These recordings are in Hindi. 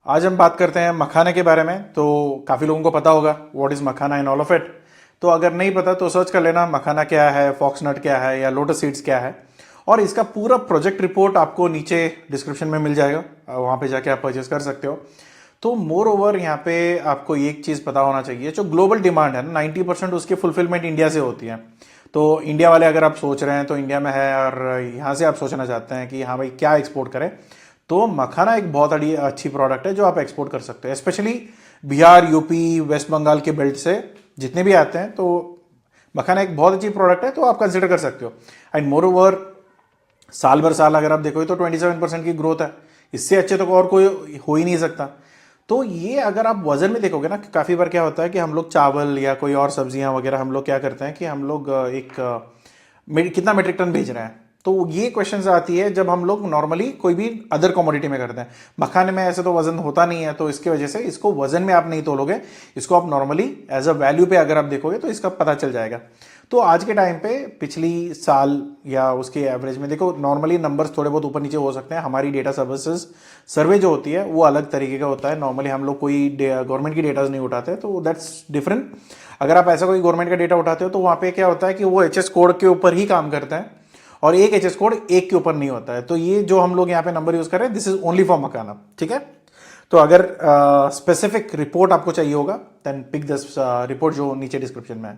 आज हम बात करते हैं मखाने के बारे में। तो काफ़ी लोगों को पता होगा what is makhana in all of it. तो अगर नहीं पता तो सर्च कर लेना मखाना क्या है, फॉक्सनट क्या है या लोटस सीड्स क्या है। और इसका पूरा प्रोजेक्ट रिपोर्ट आपको नीचे डिस्क्रिप्शन में मिल जाएगा, वहाँ पे जाके आप परचेज कर सकते हो। तो मोर ओवर यहाँ पे आपको एक चीज़ पता होना चाहिए, जो ग्लोबल डिमांड है ना 90% उसकी फुलफिलमेंट इंडिया से होती है। तो इंडिया वाले अगर आप सोच रहे हैं तो इंडिया में है, और यहाँ से आप सोचना चाहते हैं कि हाँ भाई क्या एक्सपोर्ट करें, तो मखाना एक बहुत अच्छी प्रोडक्ट है जो आप एक्सपोर्ट कर सकते हैं। Specially Bihar, UP, West Bengal के बेल्ट से जितने भी आते हैं, तो मखाना एक बहुत अच्छी प्रोडक्ट है, तो आप कंसिडर कर सकते हो। एंड मोर ओवर साल भर साल अगर आप देखोगे तो 27% की ग्रोथ है। इससे अच्छे तो और कोई हो ही नहीं सकता। तो ये अगर आप वजन में देखोगे ना, काफ़ी बार क्या होता है कि हम लोग चावल या कोई और सब्जियां वगैरह हम लोग क्या करते हैं कि हम लोग कितना मीट्रिक टन भेज रहे हैं। तो ये क्वेश्चन आती है जब हम लोग नॉर्मली कोई भी अदर कमोडिटी में करते हैं। मखाने में ऐसे तो वजन होता नहीं है, तो इसकी वजह से इसको वजन में आप नहीं तोलोगे, इसको आप नॉर्मली एज अ वैल्यू पे अगर आप देखोगे तो इसका पता चल जाएगा। तो आज के टाइम पे पिछली साल या उसके एवरेज में देखो, नॉर्मली नंबर्स थोड़े बहुत ऊपर नीचे हो सकते हैं। हमारी डेटा सर्विसेज सर्वे जो होती है वो अलग तरीके का होता है। नॉर्मली हम लोग कोई गवर्नमेंट की डेटाज नहीं उठाते, तो दैट्स डिफरेंट। अगर आप ऐसा कोई गवर्नमेंट का डेटा उठाते हो तो वहाँ पे क्या होता है कि वो एचएस कोड के ऊपर ही काम करता है, और एक एचएस कोड एक के ऊपर नहीं होता है। तो ये जो हम लोग यहाँ पे नंबर यूज कर रहे हैं, दिस इज ओनली फॉर मखाना, ठीक है। तो अगर स्पेसिफिक रिपोर्ट आपको चाहिए होगा, देन पिक दिस रिपोर्ट जो नीचे डिस्क्रिप्शन में है।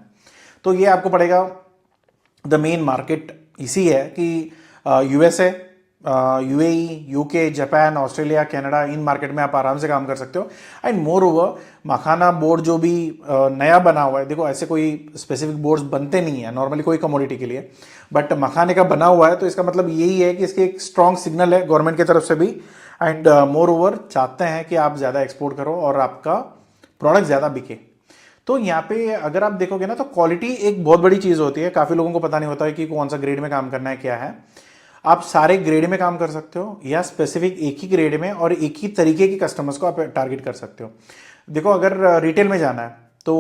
तो ये आपको पड़ेगा। द मेन मार्केट इसी है कि USA, UAE, UK, Japan, Australia, Canada, इन मार्केट में आप आराम से काम कर सकते हो। And more over makhana board जो भी नया बना हुआ है, देखो ऐसे कोई स्पेसिफिक बोर्ड्स बनते नहीं है नॉर्मली कोई कमोडिटी के लिए, बट मखाने का बना हुआ है, तो इसका मतलब यही है कि इसके एक स्ट्रॉन्ग सिग्नल है गवर्नमेंट की तरफ से भी। एंड मोर ओवर चाहते हैं कि आप ज़्यादा एक्सपोर्ट करो और आपका प्रोडक्ट ज़्यादा बिके। तो यहाँ पे अगर आप देखोगे ना, तो क्वालिटी एक बहुत बड़ी चीज़ होती है। काफ़ी लोगों को पता नहीं होता है कि कौन सा ग्रेड में काम करना है, क्या है। आप सारे ग्रेड में काम कर सकते हो या स्पेसिफिक एक ही ग्रेड में और एक ही तरीके के कस्टमर्स को आप टारगेट कर सकते हो। देखो अगर रिटेल में जाना है तो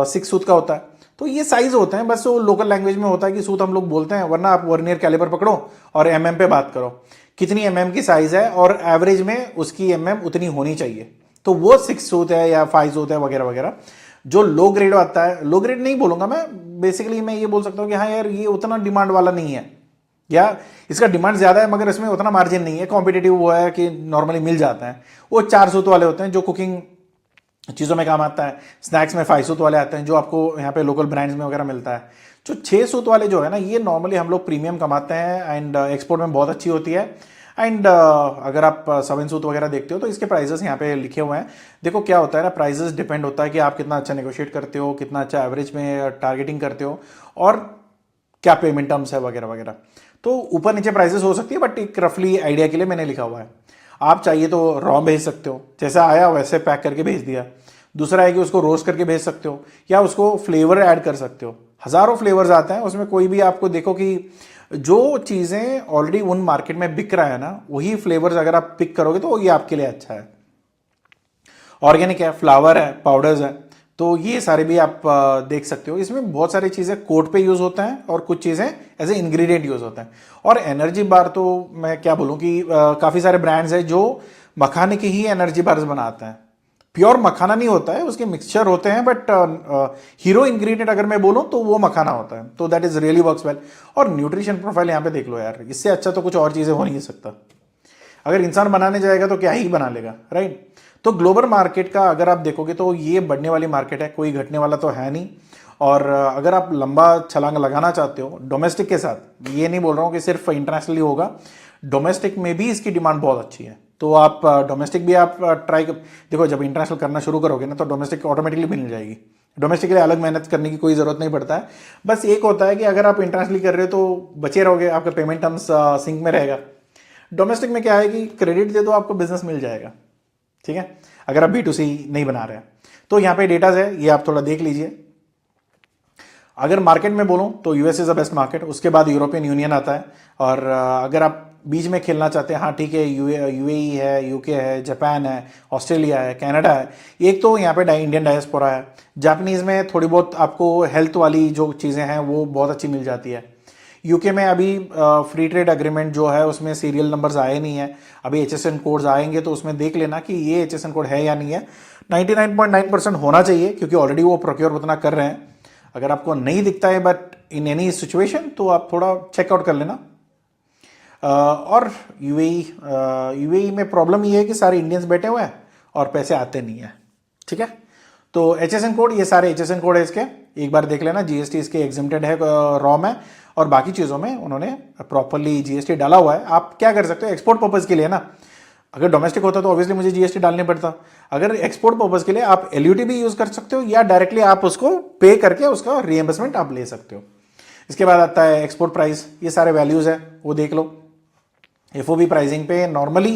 6 सूत का होता है, तो ये साइज होते हैं, बस वो लोकल लैंग्वेज में होता है कि सूत हम लोग बोलते हैं, वरना आप वर्नियर कैलिपर पकड़ो और एमएम पे बात करो, कितनी एमएम की साइज है और एवरेज में उसकी एमएम उतनी होनी चाहिए। तो वो 6 सूत है या 5 सूत है वगैरह वगैरह। जो लो ग्रेड आता है, लो ग्रेड नहीं बोलूंगा मैं, बेसिकली मैं ये बोल सकता हूँ कि हाँ यार ये उतना डिमांड वाला नहीं है, या इसका डिमांड ज्यादा है मगर इसमें उतना मार्जिन नहीं है, कॉम्पिटेटिव वो है कि नॉर्मली मिल जाता है। वो 4 सूत वाले होते हैं जो कुकिंग चीज़ों में काम आता है। स्नैक्स में 5 सूत वाले आते हैं जो आपको यहाँ पे लोकल ब्रांड्स में वगैरह मिलता है। जो 6 सूत वाले जो है ना, ये नॉर्मली हम लोग प्रीमियम कमाते हैं एंड एक्सपोर्ट में बहुत अच्छी होती है। एंड अगर आप 7 सूत वगैरह देखते हो तो इसके प्राइजेस यहाँ पे लिखे हुए हैं। देखो क्या होता है ना, प्राइजेस डिपेंड होता है कि आप कितना अच्छा नेगोशिएट करते हो, कितना अच्छा एवरेज में टारगेटिंग करते हो, और क्या पेमेंट टर्म्स है वगैरह वगैरह। तो ऊपर नीचे प्राइसेस हो सकती है, बट एक रफली आइडिया के लिए मैंने लिखा हुआ है। आप चाहिए तो रॉ भेज सकते हो, जैसा आया वैसे पैक करके भेज दिया। दूसरा है कि उसको रोस्ट करके भेज सकते हो, या उसको फ्लेवर ऐड कर सकते हो। हजारों फ्लेवर्स आते हैं उसमें, कोई भी आपको देखो कि जो चीज़ें ऑलरेडी उन मार्केट में बिक रहा है ना, वही फ्लेवर्स अगर आप पिक करोगे तो ये आपके लिए अच्छा है। ऑर्गेनिक है, फ्लावर है, पाउडर्स है, तो ये सारे भी आप देख सकते हो। इसमें बहुत सारी चीज़ें कोट पे यूज़ होता है और कुछ चीज़ें एज ए इंग्रेडिएंट यूज़ होता है। और एनर्जी बार तो मैं क्या बोलूँ कि काफ़ी सारे ब्रांड्स हैं जो मखाने के ही एनर्जी बार्स बनाते हैं। प्योर मखाना नहीं होता है, उसके मिक्सचर होते हैं, बट हीरो इंग्रेडिएंट अगर मैं बोलूँ तो वो मखाना होता है। तो that is really works well. और न्यूट्रिशन प्रोफाइल यहाँ पे देख लो यार, इससे अच्छा तो कुछ और चीज़ें हो नहीं सकता। अगर इंसान बनाने जाएगा तो क्या ही बना लेगा, राइट। तो ग्लोबल मार्केट का अगर आप देखोगे तो ये बढ़ने वाली मार्केट है, कोई घटने वाला तो है नहीं। और अगर आप लंबा छलांग लगाना चाहते हो डोमेस्टिक के साथ, ये नहीं बोल रहा हूँ कि सिर्फ इंटरनेशनली होगा, डोमेस्टिक में भी इसकी डिमांड बहुत अच्छी है। तो आप डोमेस्टिक भी आप ट्राई देखो, जब इंटरनेशनल करना शुरू करोगे ना तो डोमेस्टिक ऑटोमेटिकली मिल जाएगी। डोमेस्टिक के लिए अलग मेहनत करने की कोई ज़रूरत नहीं पड़ता है। बस एक होता है कि अगर आप इंटरनेशनली कर रहे हो तो बचे रहोगे, आपका पेमेंट टर्म्स सिंक में रहेगा। डोमेस्टिक में क्या है कि क्रेडिट दे दो, आपको बिजनेस मिल जाएगा, ठीक है, अगर आप B2C नहीं बना रहे हैं। तो यहाँ पे डेटाज है, ये आप थोड़ा देख लीजिए। अगर मार्केट में बोलूं तो US is the best market, उसके बाद यूरोपियन यूनियन आता है। और अगर आप बीच में खेलना चाहते हैं, हाँ ठीक है, यूएई है, यूके है, जापान है, ऑस्ट्रेलिया है, कनाडा है। एक तो यहाँ पे इंडियन डायस्पोरा है। जापानीज में थोड़ी बहुत आपको हेल्थ वाली जो चीज़ें हैं वो बहुत अच्छी मिल जाती है। यूके में अभी फ्री ट्रेड एग्रीमेंट जो है उसमें सीरियल नंबर्स आए नहीं है, अभी एचएसएन कोड्स आएंगे तो उसमें देख लेना कि ये एचएसएन कोड है या नहीं है। 99.9% होना चाहिए क्योंकि ऑलरेडी वो प्रोक्योर उतना कर रहे हैं। अगर आपको नहीं दिखता है बट इन एनी सिचुएशन तो आप थोड़ा चेकआउट कर लेना। और यूएई में प्रॉब्लम ये है कि सारे इंडियंस बैठे हुए हैं और पैसे आते नहीं है। ठीक है, तो एचएसएन कोड, ये सारे एचएसएन कोड है इसके, एक बार देख लेना। जीएसटी इसके एग्जिम्प्टेड है रॉ में, और बाकी चीज़ों में उन्होंने प्रॉपरली जीएसटी डाला हुआ है। आप क्या कर सकते हो एक्सपोर्ट पर्पज़ के लिए ना, अगर डोमेस्टिक होता तो ऑब्वियसली मुझे जीएसटी डालनी पड़ता। अगर एक्सपोर्ट पर्पज़ के लिए आप एलयूटी भी यूज़ कर सकते हो या डायरेक्टली आप उसको पे करके उसका रीएम्बर्समेंट आप ले सकते हो। इसके बाद आता है एक्सपोर्ट प्राइस, ये सारे वैल्यूज़ है वो देख लो। एफओबी प्राइसिंग पे नॉर्मली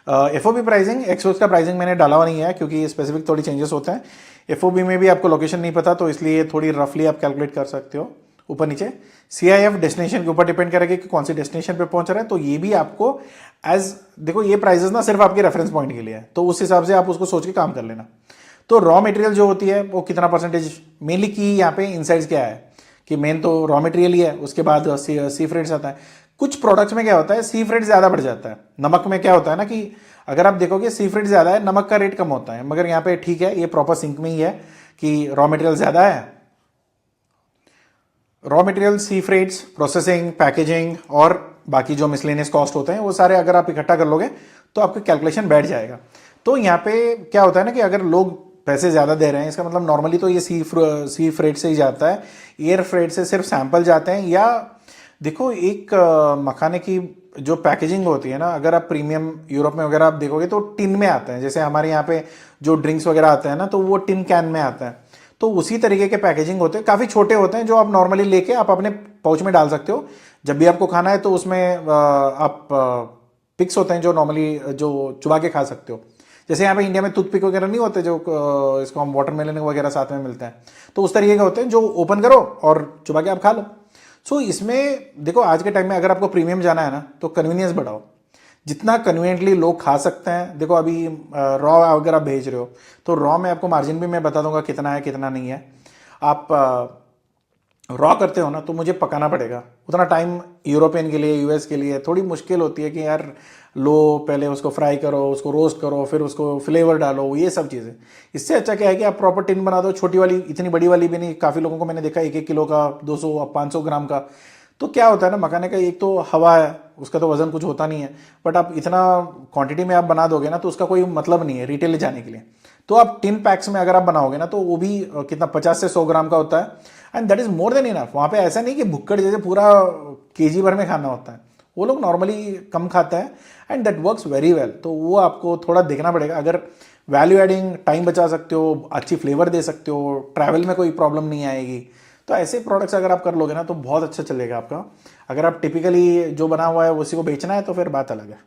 एफओबी प्राइसिंग, एक्सपोर्ट का प्राइसिंग मैंने डाला हुआ नहीं है क्योंकि स्पेसिफिक थोड़ी चेंजेस होते हैं। एफओबी में भी आपको लोकेशन नहीं पता तो इसलिए थोड़ी रफली आप कैलकुलेट कर सकते हो ऊपर नीचे। सीआईएफ डेस्टिनेशन के ऊपर डिपेंड करेगा कि कौन सी डेस्टिनेशन पे पहुंच रहा है, तो ये भी आपको एज देखो, ये प्राइसेस ना सिर्फ आपके रेफरेंस पॉइंट के लिए है, तो उस हिसाब से आप उसको सोच के काम कर लेना। तो रॉ मटेरियल जो होती है वो कितना परसेंटेज, मेनली की यहाँ पे इनसाइड्स क्या है कि मेन तो रॉ मटेरियल ही है, उसके बाद सी फ्रेट्स आता है। कुछ प्रोडक्ट्स में क्या होता है सी फ्रेट ज्यादा बढ़ जाता है। नमक में क्या होता है ना कि अगर आप देखोगे सी फ्रेट ज्यादा है, नमक का रेट कम होता है, मगर यहाँ पे ठीक है, ये प्रॉपर सिंक में ही है कि रॉ मटेरियल ज्यादा है। रॉ मटेरियल, सी फ्रेट्स, प्रोसेसिंग, पैकेजिंग और बाकी जो मिसलेनियस कॉस्ट होते हैं वो सारे अगर आप इकट्ठा कर लोगे तो आपका कैलकुलेशन बैठ जाएगा। तो यहाँ पे क्या होता है ना कि अगर लोग पैसे ज़्यादा दे रहे हैं, इसका मतलब नॉर्मली तो ये सी फ्रेट से ही जाता है, एयर फ्रेट से सिर्फ सैंपल जाते हैं। या देखो एक मखाने की जो पैकेजिंग होती है ना, अगर आप प्रीमियम यूरोप में वगैरह आप देखोगे तो टिन में आता है, जैसे हमारे यहाँ पे जो ड्रिंक्स वगैरह आते हैं ना तो वो टिन कैन में आता है। तो उसी तरीके के पैकेजिंग होते हैं, काफ़ी छोटे होते हैं जो आप नॉर्मली लेके आप अपने पाउच में डाल सकते हो जब भी आपको खाना है। तो उसमें आप पिक्स होते हैं जो नॉर्मली जो चुबा के खा सकते हो, जैसे यहाँ पे इंडिया में टूथपिक वगैरह नहीं होते जो इसको हम वाटरमेलन वगैरह साथ में मिलते हैं, तो उस तरीके के होते हैं जो ओपन करो और चुबा के आप खा लो। सो इसमें देखो आज के टाइम में अगर आपको प्रीमियम जाना है ना तो कन्वीनियंस बढ़ाओ, जितना कन्वीनियंटली लोग खा सकते हैं। देखो अभी रॉ अगर आप भेज रहे हो तो रॉ में आपको मार्जिन भी मैं बता दूंगा कितना है कितना नहीं है। आप रॉ करते हो ना तो मुझे पकाना पड़ेगा, उतना टाइम यूरोपियन के लिए, यूएस के लिए थोड़ी मुश्किल होती है कि यार लो पहले उसको फ्राई करो, उसको रोस्ट करो, फिर उसको फ्लेवर डालो, ये सब चीज़ें। इससे अच्छा क्या है कि आप प्रॉपर टिन बना दो, छोटी वाली, इतनी बड़ी वाली भी नहीं। काफ़ी लोगों को मैंने देखा 1-1 किलो का, 200 500 ग्राम का। तो क्या होता है ना मखाने का, एक तो हवा है, उसका तो वजन कुछ होता नहीं है, बट आप इतना क्वांटिटी में आप बना दोगे ना तो उसका कोई मतलब नहीं है रिटेल ले जाने के लिए। तो आप टिन पैक्स में अगर आप बनाओगे ना तो वो भी कितना 50 से 100 ग्राम का होता है, and that is more than enough. वहाँ पे ऐसा नहीं कि भुक्कड़ जैसे पूरा केजी भर में खाना होता है, वो लोग नॉर्मली कम खाते हैं and that works very well. तो वो आपको थोड़ा देखना पड़ेगा। अगर वैल्यू एडिंग टाइम बचा सकते हो, अच्छी फ्लेवर दे सकते हो, ट्रैवल में कोई प्रॉब्लम नहीं आएगी, तो ऐसे प्रोडक्ट्स अगर आप कर लोगे ना तो बहुत अच्छा चलेगा आपका। अगर आप टिपिकली जो बना हुआ है उसी को बेचना है तो फिर बात अलग है।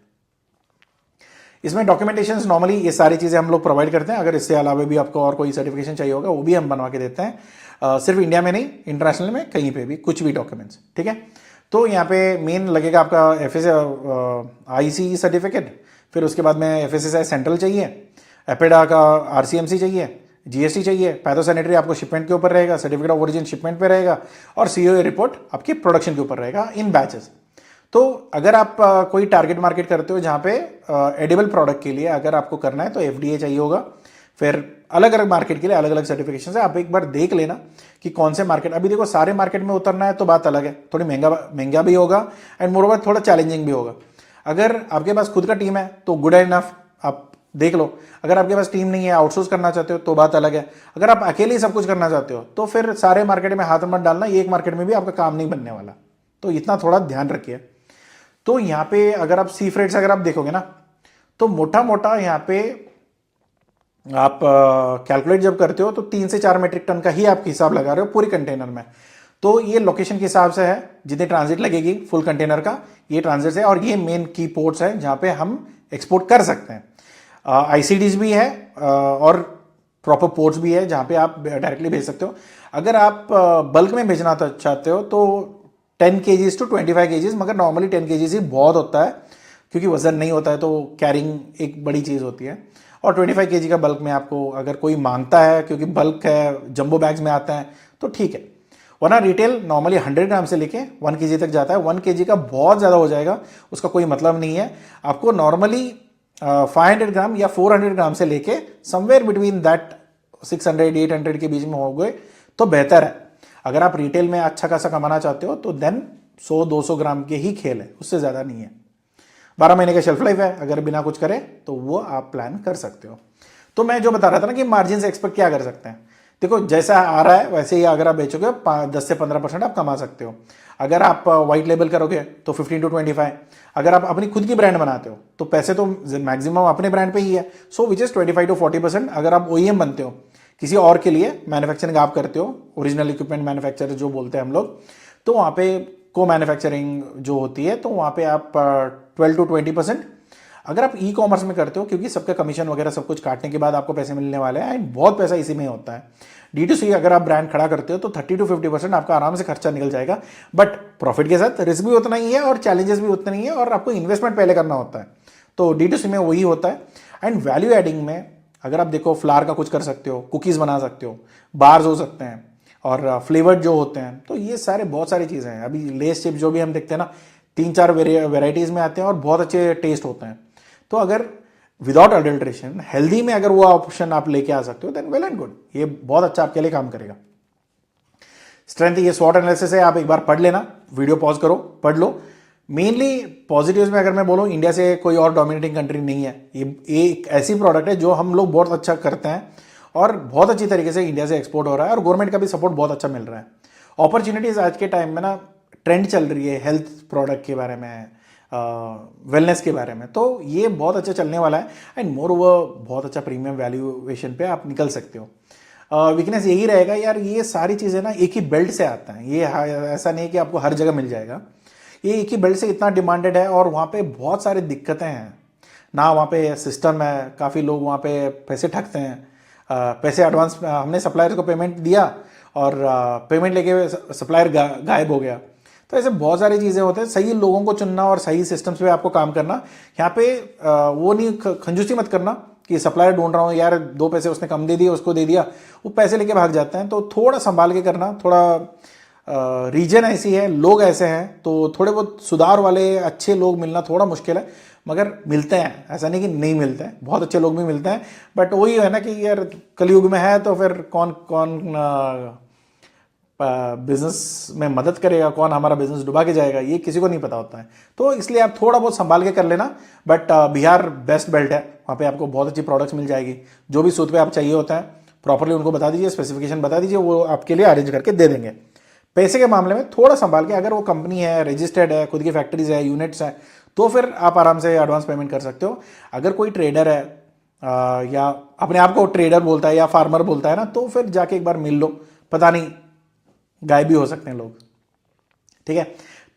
इसमें डॉक्यूमेंटेशन नॉर्मली ये सारी चीज़ें हम लोग प्रोवाइड करते हैं। अगर इससे अलावा भी आपको और कोई सर्टिफिकेशन चाहिए होगा वो भी हम बनवा के देते हैं, सिर्फ इंडिया में नहीं, इंटरनेशनल में कहीं पे भी कुछ भी डॉक्यूमेंट्स। ठीक है, तो यहाँ पे मेन लगेगा आपका एफएस आईसी सर्टिफिकेट, फिर उसके बाद में एफएसएसआई सेंट्रल चाहिए, एपेडा का आरसीएमसी चाहिए, जीएसटी चाहिए, पैथोसैनिटरी आपको शिपमेंट के ऊपर रहेगा, सर्टिफिकेट ऑफ ओरिजिन शिपमेंट पे रहेगा, और सीओए रिपोर्ट आपकी प्रोडक्शन के ऊपर रहेगा इन बैचेस। तो अगर आप कोई टारगेट मार्केट करते हो जहाँ पे एडिबल प्रोडक्ट के लिए अगर आपको करना है तो एफडीए चाहिए होगा। फिर अलग अलग मार्केट के लिए अलग अलग सर्टिफिकेशन है, आप एक बार देख लेना कि कौन से मार्केट। अभी देखो सारे मार्केट में उतरना है तो बात अलग है, थोड़ी महंगा भी होगा एंड मोरओवर थोड़ा चैलेंजिंग भी होगा। अगर आपके पास खुद का टीम है तो गुड इनफ, आप देख लो। अगर आपके पास टीम नहीं है, आउटसोर्स करना चाहते हो तो बात अलग है। अगर आप अकेले ही सब कुछ करना चाहते हो तो फिर सारे मार्केट में हाथ मत डालना, एक मार्केट में भी आपका काम नहीं बनने वाला, तो इतना थोड़ा ध्यान रखिए। तो यहाँ पे अगर आप सी फ्रेट्स अगर आप देखोगे ना तो मोटा मोटा यहाँ पे आप कैलकुलेट जब करते हो तो 3 से 4 मीट्रिक टन का ही आप हिसाब लगा रहे हो पूरी कंटेनर में। तो ये लोकेशन के हिसाब से है, जितनी ट्रांजिट लगेगी फुल कंटेनर का ये ट्रांजिट है, और ये मेन की पोर्ट्स है जहाँ पे हम एक्सपोर्ट कर सकते हैं। आईसीडीज भी है और प्रॉपर पोर्ट्स भी है जहाँ पे आप डायरेक्टली भेज सकते हो। अगर आप बल्क में भेजना चाहते हो तो 10 kgs to 25 kgs, मगर नॉर्मली 10 kgs ही बहुत होता है क्योंकि वजन नहीं होता है तो कैरिंग एक बड़ी चीज़ होती है। और 25 kg का बल्क में आपको अगर कोई मांगता है, क्योंकि बल्क है, जंबो बैग्स में आता है, तो ठीक है। वरना रिटेल नॉर्मली 100 ग्राम से लेके 1 केजी तक जाता है। 1 केजी का बहुत ज़्यादा हो जाएगा, उसका कोई मतलब नहीं है। आपको नॉर्मली 500 ग्राम या 400 ग्राम से लेके समवेयर बिटवीन दैट 600-800 के बीच में हो गए तो बेहतर है। अगर आप रिटेल में अच्छा खासा कमाना चाहते हो तो देन 100-200 ग्राम के ही खेल है, उससे ज़्यादा नहीं है। 12 महीने का शेल्फ लाइफ है, अगर बिना कुछ करे तो वो आप प्लान कर सकते हो। तो मैं जो बता रहा था ना कि मार्जिन से एक्सपेक्ट क्या कर सकते हैं, देखो जैसा आ रहा है वैसे ही अगर आप बेचोगे 10 से 15% आप कमा सकते हो। अगर आप व्हाइट लेबल करोगे तो 15 to 25। अगर आप अपनी खुद की ब्रांड बनाते हो तो पैसे तो मैक्सिमम अपने ब्रांड पे ही है, सो विच इज 25 to 40%। अगर आप OEM बनते हो, किसी और के लिए मैन्युफैक्चरिंग आप करते हो, ओरिजिनल इक्विपमेंट मैन्युफैक्चरर जो बोलते हैं हम लोग, तो वहाँ पे को मैन्युफैक्चरिंग जो होती है तो वहाँ पे आप 12 to 20%। अगर आप ई कॉमर्स में करते हो, क्योंकि सबका कमीशन वगैरह सब कुछ काटने के बाद आपको पैसे मिलने वाले हैं एंड बहुत पैसा इसी में होता है। D2C अगर आप ब्रांड खड़ा करते हो तो 30 to 50% आपका आराम से खर्चा निकल जाएगा, बट प्रॉफिट के साथ रिस्क भी उतना ही है और चैलेंजेस भी उतने ही है और आपको इन्वेस्टमेंट पहले करना होता है। तो D2C में वही होता है। एंड वैल्यू एडिंग में अगर आप देखो फ्लावर का कुछ कर सकते हो, कुकीज़ बना सकते हो, बार्स हो सकते हैं और फ्लेवर्ड जो होते हैं, तो ये सारे बहुत सारी चीज़ें हैं। अभी लेस चिप्स जो भी हम देखते हैं ना, 3-4 वेराइटीज़ में आते हैं और बहुत अच्छे टेस्ट होते हैं। तो अगर विदाउट अडल्ट्रेशन हेल्दी में अगर वो ऑप्शन आप लेके आ सकते हो देन वेल एंड गुड, ये बहुत अच्छा आपके लिए काम करेगा। स्ट्रेंथ ये स्वॉट एनालिसिस है, आप एक बार पढ़ लेना, वीडियो पॉज करो पढ़ लो। मेनली पॉजिटिव्स में अगर मैं बोलूँ, इंडिया से कोई और डोमिनेटिंग कंट्री नहीं है। ये एक ऐसी प्रोडक्ट है जो हम लोग बहुत अच्छा करते हैं और बहुत अच्छी तरीके से इंडिया से एक्सपोर्ट हो रहा है और गवर्नमेंट का भी सपोर्ट बहुत अच्छा मिल रहा है। अपॉर्चुनिटीज आज के टाइम में ना ट्रेंड चल रही है हेल्थ प्रोडक्ट के बारे में, वेलनेस के बारे में, तो ये बहुत अच्छा चलने वाला है एंड मोर ओवर बहुत अच्छा प्रीमियम वैल्यूएशन पे आप निकल सकते हो। वीकनेस यही रहेगा यार, ये सारी चीज़ें ना एक ही बेल्ट से आता है, ये ऐसा नहीं है कि आपको हर जगह मिल जाएगा। ये एक ही बेल्ट से इतना डिमांडेड है और वहाँ पे बहुत सारी दिक्कतें हैं ना, वहाँ पे सिस्टम है, काफ़ी लोग वहाँ पे पैसे ठगते हैं। पैसे एडवांस हमने सप्लायर को पेमेंट दिया और पेमेंट लेके सप्लायर गायब हो गया। तो ऐसे बहुत सारी चीज़ें होते हैं। सही लोगों को चुनना और सही सिस्टम्स पे आपको काम करना। यहाँ पे वो नहीं, खंजूसी मत करना कि सप्लायर ढूंढ रहा हूँ यार, 2 पैसे उसने कम दे दिए उसको दे दिया, वो पैसे लेके भाग जाते हैं। तो थोड़ा संभाल के करना, थोड़ा रीजन ऐसी है, लोग ऐसे हैं, तो थोड़े बहुत सुधार वाले अच्छे लोग मिलना थोड़ा मुश्किल है, मगर मिलते हैं, ऐसा नहीं कि नहीं मिलते हैं, बहुत अच्छे लोग भी मिलते हैं। बट वही है ना कि यार कलयुग में है तो फिर कौन कौन बिजनेस में मदद करेगा, कौन हमारा बिजनेस डुबा के जाएगा, ये किसी को नहीं पता होता है। तो इसलिए आप थोड़ा बहुत संभाल के कर लेना। बट बिहार बेस्ट बेल्ट है, वहाँ पे आपको बहुत अच्छी प्रोडक्ट्स मिल जाएगी। जो भी सूट पे आप चाहिए होता है प्रॉपरली उनको बता दीजिए, स्पेसिफिकेशन बता दीजिए, वो आपके लिए अरेंज करके दे देंगे। पैसे के मामले में थोड़ा संभाल के, अगर वो कंपनी है, रजिस्टर्ड है, खुद की फैक्ट्रीज है, यूनिट्स है, तो फिर आप आराम से एडवांस पेमेंट कर सकते हो। अगर कोई ट्रेडर है या अपने आप को ट्रेडर बोलता है या फार्मर बोलता है ना, तो फिर जाके एक बार मिल लो, पता नहीं गायब भी हो सकते हैं लोग। ठीक है,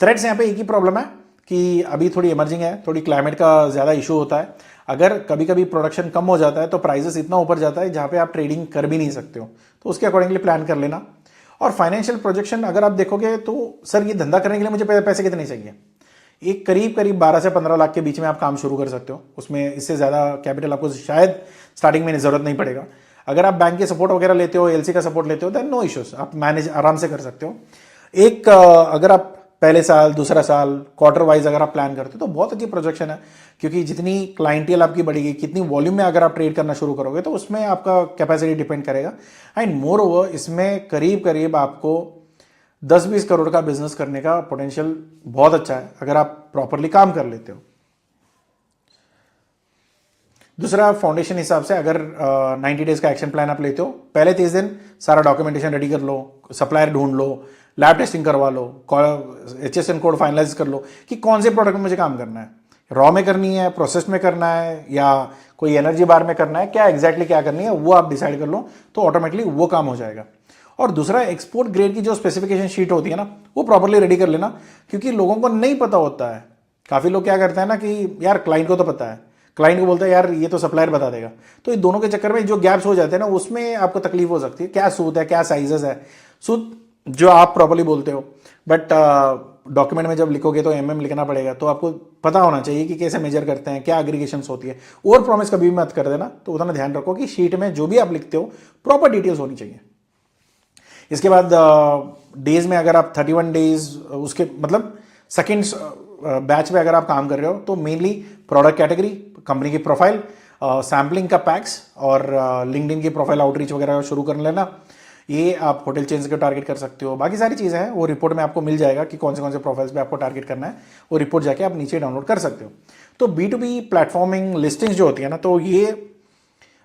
थ्रेड्स यहाँ पे एक ही प्रॉब्लम है कि अभी थोड़ी इमर्जिंग है, थोड़ी क्लाइमेट का ज़्यादा इशू होता है। अगर कभी कभी प्रोडक्शन कम हो जाता है तो प्राइसेस इतना ऊपर जाता है जहाँ पे आप ट्रेडिंग कर भी नहीं सकते हो, तो उसके अकॉर्डिंगली प्लान कर लेना। और फाइनेंशियल प्रोजेक्शन अगर आप देखोगे तो सर ये धंधा करने के लिए मुझे पैसे कितने चाहिए, एक करीब 12 से 15 लाख के बीच में आप काम शुरू कर सकते हो। उसमें इससे ज़्यादा कैपिटल आपको शायद स्टार्टिंग में ज़रूरत नहीं पड़ेगा। अगर आप बैंक के सपोर्ट वगैरह लेते हो, एलसी का सपोर्ट लेते हो, देन नो इश्यूज, आप मैनेज आराम से कर सकते हो। एक अगर आप पहले साल, दूसरा साल, क्वार्टर वाइज अगर आप प्लान करते हो तो बहुत अच्छी प्रोजेक्शन है, क्योंकि जितनी क्लाइंटियल आपकी बढ़ेगी, कितनी वॉल्यूम में अगर आप ट्रेड करना शुरू करोगे तो उसमें आपका कैपेसिटी डिपेंड करेगा। एंड मोर ओवर इसमें करीब करीब आपको 10-20 करोड़ का बिजनेस करने का पोटेंशियल बहुत अच्छा है अगर आप प्रॉपरली काम कर लेते हो। दूसरा, फाउंडेशन हिसाब से अगर 90 डेज का एक्शन प्लान आप लेते हो, पहले 30 दिन सारा डॉक्यूमेंटेशन रेडी कर लो, सप्लायर ढूंढ लो, लैब टेस्टिंग करवा लो, HSN कोड फाइनलाइज कर लो कि कौन से प्रोडक्ट में मुझे काम करना है, रॉ में करनी है, प्रोसेस में करना है, या कोई एनर्जी बार में करना है, क्या एग्जैक्टली क्या करनी है वो आप डिसाइड कर लो, तो ऑटोमेटिकली वो काम हो जाएगा। और दूसरा, एक्सपोर्ट ग्रेड की जो स्पेसिफिकेशन शीट होती है ना, वो प्रॉपरली रेडी कर लेना, क्योंकि लोगों को नहीं पता होता है। काफ़ी लोग क्या करते हैं ना कि यार क्लाइंट को तो पता है, क्लाइंट को बोलता है यार ये तो सप्लायर बता देगा, तो इन दोनों के चक्कर में जो गैप्स हो जाते हैं ना, उसमें आपको तकलीफ हो सकती है। क्या सूट है, क्या साइजेस है, सूट जो आप प्रॉपरली बोलते हो, बट डॉक्यूमेंट में जब लिखोगे तो MM लिखना पड़ेगा, तो आपको पता होना चाहिए कि कैसे मेजर करते हैं, क्या एग्रीगेशंस होती है। ओवर प्रॉमिस कभी भी मत कर देना, तो उतना ध्यान रखो कि शीट में जो भी आप लिखते हो प्रॉपर डिटेल्स होनी चाहिए। इसके बाद डेज में अगर आप 31 डेज उसके मतलब सेकेंड बैच में अगर आप काम कर रहे हो तो मेनली प्रोडक्ट कैटेगरी, कंपनी की प्रोफाइल, सैम्पलिंग का पैक्स और लिंक्डइन की प्रोफाइल आउटरीच वगैरह शुरू कर लेना। ये आप होटल चेन्स को टारगेट कर सकते हो। बाकी सारी चीज़ें हैं वो रिपोर्ट में आपको मिल जाएगा कि कौन से प्रोफाइल्स पे आपको टारगेट करना है, वो रिपोर्ट जाके आप नीचे डाउनलोड कर सकते हो। तो B2B प्लेटफॉर्मिंग लिस्टिंग्स जो होती है ना, तो ये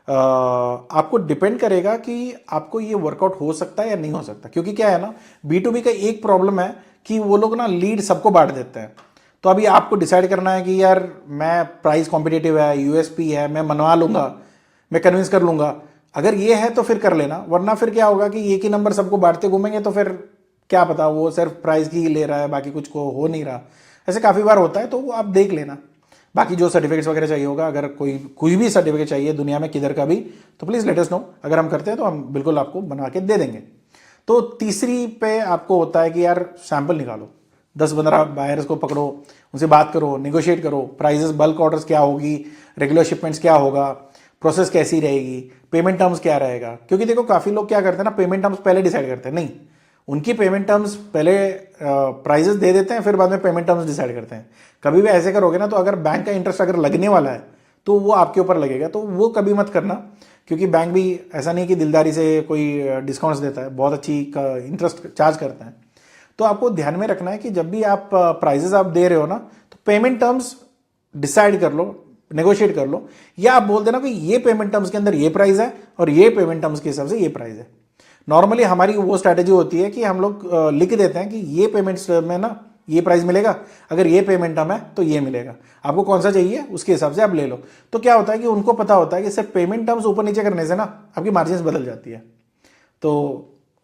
आपको डिपेंड करेगा कि आपको ये वर्कआउट हो सकता है या नहीं हो सकता। क्योंकि क्या है ना, B2B का एक प्रॉब्लम है कि वो लोग ना लीड सबको बांट देते हैं। तो अभी आपको डिसाइड करना है कि यार मैं प्राइस कॉम्पिटिटिव है, यूएसपी है, मैं मनवा लूंगा, मैं कन्विंस कर लूंगा। अगर ये है तो फिर कर लेना, वरना फिर क्या होगा कि एक ही नंबर सबको बांटते घूमेंगे तो फिर क्या पता वो सिर्फ प्राइस की ले रहा है, बाकी कुछ को हो नहीं रहा। ऐसे काफ़ी बार होता है, तो वो आप देख लेना। बाकी जो सर्टिफिकेट्स वगैरह चाहिए होगा, अगर कोई भी सर्टिफिकेट चाहिए दुनिया में किधर का भी, तो प्लीज़ लेट अस नो। अगर हम करते हैं तो हम बिल्कुल आपको बना के दे देंगे। तो तीसरी पे आपको होता है कि यार सैंपल निकालो, 10-15 बायर्स को पकड़ो, उनसे बात करो, निगोशिएट करो, प्राइजेस बल्क ऑर्डर्स क्या होगी, रेगुलर शिपमेंट्स क्या होगा, प्रोसेस कैसी रहेगी, पेमेंट टर्म्स क्या रहेगा। क्योंकि देखो काफ़ी लोग क्या करते हैं ना, पेमेंट टर्म्स पहले डिसाइड करते हैं। नहीं, उनकी पेमेंट टर्म्स पहले प्राइजेस दे देते हैं, फिर बाद में पेमेंट टर्म्स डिसाइड करते हैं। कभी भी ऐसे करोगे ना, तो अगर बैंक का इंटरेस्ट अगर लगने वाला है तो वो आपके ऊपर लगेगा, तो वो कभी मत करना। क्योंकि बैंक भी ऐसा नहीं कि दिलदारी से कोई डिस्काउंट्स देता है, बहुत अच्छी इंटरेस्ट चार्ज करता है। तो आपको ध्यान में रखना है कि जब भी आप प्राइजेस आप दे रहे हो ना, तो पेमेंट टर्म्स डिसाइड कर लो, नेगोशिएट कर लो, या आप बोल देना कि ये पेमेंट टर्म्स के अंदर ये प्राइस है और ये पेमेंट टर्म्स के हिसाब से ये प्राइस है। नॉर्मली हमारी वो स्ट्रैटेजी होती है कि हम लोग लिख देते हैं कि ये पेमेंट्स में ना ये प्राइस मिलेगा, अगर ये पेमेंट टर्म है तो ये मिलेगा, आपको कौन सा चाहिए उसके हिसाब से आप ले लो। तो क्या होता है कि उनको पता होता है कि सिर्फ पेमेंट टर्म्स ऊपर नीचे करने से ना आपकी मार्जिन बदल जाती है। तो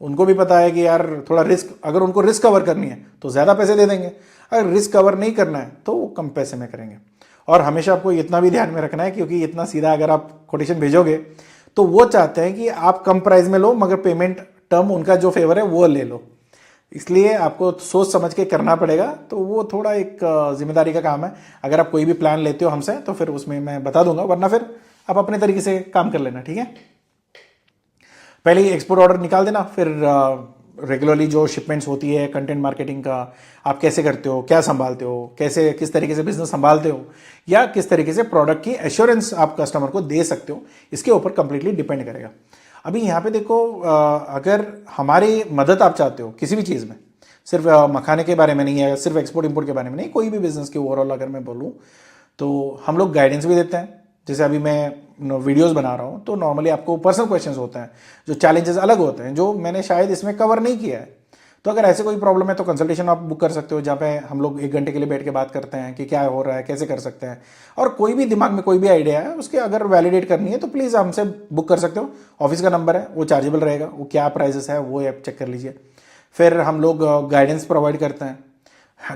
उनको भी पता है कि यार थोड़ा रिस्क, अगर उनको रिस्क कवर करनी है तो ज़्यादा पैसे दे देंगे, अगर रिस्क कवर नहीं करना है तो वो कम पैसे में करेंगे। और हमेशा आपको इतना भी ध्यान में रखना है, क्योंकि इतना सीधा अगर आप कोटेशन भेजोगे तो वो चाहते हैं कि आप कम प्राइस में लो, मगर पेमेंट टर्म उनका जो फेवर है वो ले लो। इसलिए आपको सोच समझ के करना पड़ेगा। तो वो थोड़ा एक जिम्मेदारी का काम है। अगर आप कोई भी प्लान लेते हो हमसे तो फिर उसमें मैं बता दूंगा, वरना फिर आप अपने तरीके से काम कर लेना, ठीक है। पहले ही एक्सपोर्ट ऑर्डर निकाल देना, फिर रेगुलरली जो शिपमेंट्स होती है कंटेंट मार्केटिंग का आप कैसे करते हो, क्या संभालते हो, कैसे किस तरीके से बिजनेस संभालते हो, या किस तरीके से प्रोडक्ट की एश्योरेंस आप कस्टमर को दे सकते हो, इसके ऊपर कंप्लीटली डिपेंड करेगा। अभी यहाँ पे देखो, अगर हमारी मदद आप चाहते हो किसी भी चीज़ में, सिर्फ मखाने के बारे में नहीं है, सिर्फ एक्सपोर्ट इंपोर्ट के बारे में नहीं, कोई भी बिजनेस के ओवरऑल अगर मैं बोलूँ तो हम लोग गाइडेंस भी देते हैं। जैसे अभी मैं वीडियोस बना रहा हूँ तो नॉर्मली आपको पर्सनल क्वेश्चंस होते हैं, जो चैलेंजेस अलग होते हैं, जो मैंने शायद इसमें कवर नहीं किया है। तो अगर ऐसे कोई प्रॉब्लम है तो कंसल्टेशन आप बुक कर सकते हो, जहाँ पे हम लोग 1 घंटे के लिए बैठ के बात करते हैं कि क्या हो रहा है, कैसे कर सकते हैं। और कोई भी दिमाग में कोई भी आइडिया है उसके अगर वैलिडेट करनी है तो प्लीज़ हमसे बुक कर सकते हो। ऑफिस का नंबर है, वो चार्जेबल रहेगा, वो क्या प्राइजेस है वो ऐप चेक कर लीजिए। फिर हम लोग गाइडेंस प्रोवाइड करते हैं,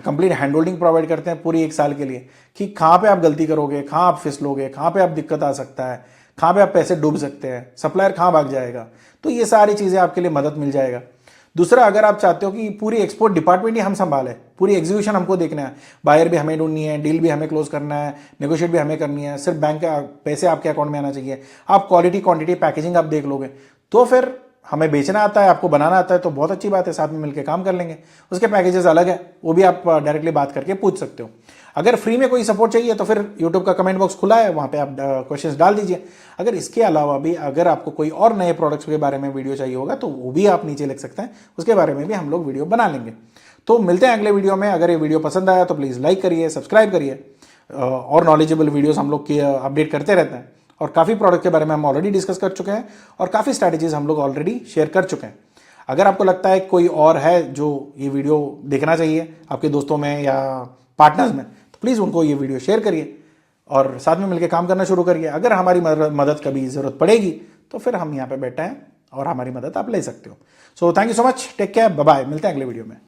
कंप्लीट हैंड होल्डिंग प्रोवाइड करते हैं पूरी 1 साल के लिए, कि कहाँ पे आप गलती करोगे, कहाँ आप फिसलोगे, कहाँ पे आप दिक्कत आ सकता है, कहाँ पे आप पैसे डूब सकते हैं, सप्लायर कहाँ भाग जाएगा। तो ये सारी चीज़ें आपके लिए मदद मिल जाएगा। दूसरा, अगर आप चाहते हो कि पूरी एक्सपोर्ट डिपार्टमेंट ही हम संभाले, पूरी एग्जीक्यूशन हमको देखना है, बायर भी हमें ढूंढनी है, डील भी हमें क्लोज करना है, नेगोशिएट भी हमें करनी है, सिर्फ बैंक का पैसे आपके अकाउंट में आना चाहिए, आप क्वालिटी क्वांटिटी पैकेजिंग आप देख लोगे, तो फिर हमें बेचना आता है, आपको बनाना आता है, तो बहुत अच्छी बात है, साथ में मिलकर काम कर लेंगे। उसके पैकेजेस अलग है, वो भी आप डायरेक्टली बात करके पूछ सकते हो। अगर फ्री में कोई सपोर्ट चाहिए तो फिर यूट्यूब का कमेंट बॉक्स खुला है, वहाँ पे आप क्वेश्चंस डाल दीजिए। अगर इसके अलावा भी अगर आपको कोई और नए प्रोडक्ट्स के बारे में वीडियो चाहिए होगा तो वो भी आप नीचे लिख सकते हैं, उसके बारे में भी हम लोग वीडियो बना लेंगे। तो मिलते हैं अगले वीडियो में। अगर ये वीडियो पसंद आया तो प्लीज़ लाइक करिए, सब्सक्राइब करिए, और नॉलेजेबल वीडियोस हम लोग की अपडेट करते रहते हैं। और काफ़ी प्रोडक्ट के बारे में हम ऑलरेडी डिस्कस कर चुके हैं और काफ़ी स्ट्रैटेजीज हम लोग ऑलरेडी शेयर कर चुके हैं। अगर आपको लगता है कोई और है जो ये वीडियो देखना चाहिए आपके दोस्तों में या पार्टनर्स में, तो प्लीज़ उनको ये वीडियो शेयर करिए और साथ में मिलकर काम करना शुरू करिए। अगर हमारी मदद कभी ज़रूरत पड़ेगी तो फिर हम यहाँ पे बैठे हैं और हमारी मदद आप ले सकते हो। So thank you so much, take care, bye bye, मिलते हैं अगले वीडियो में।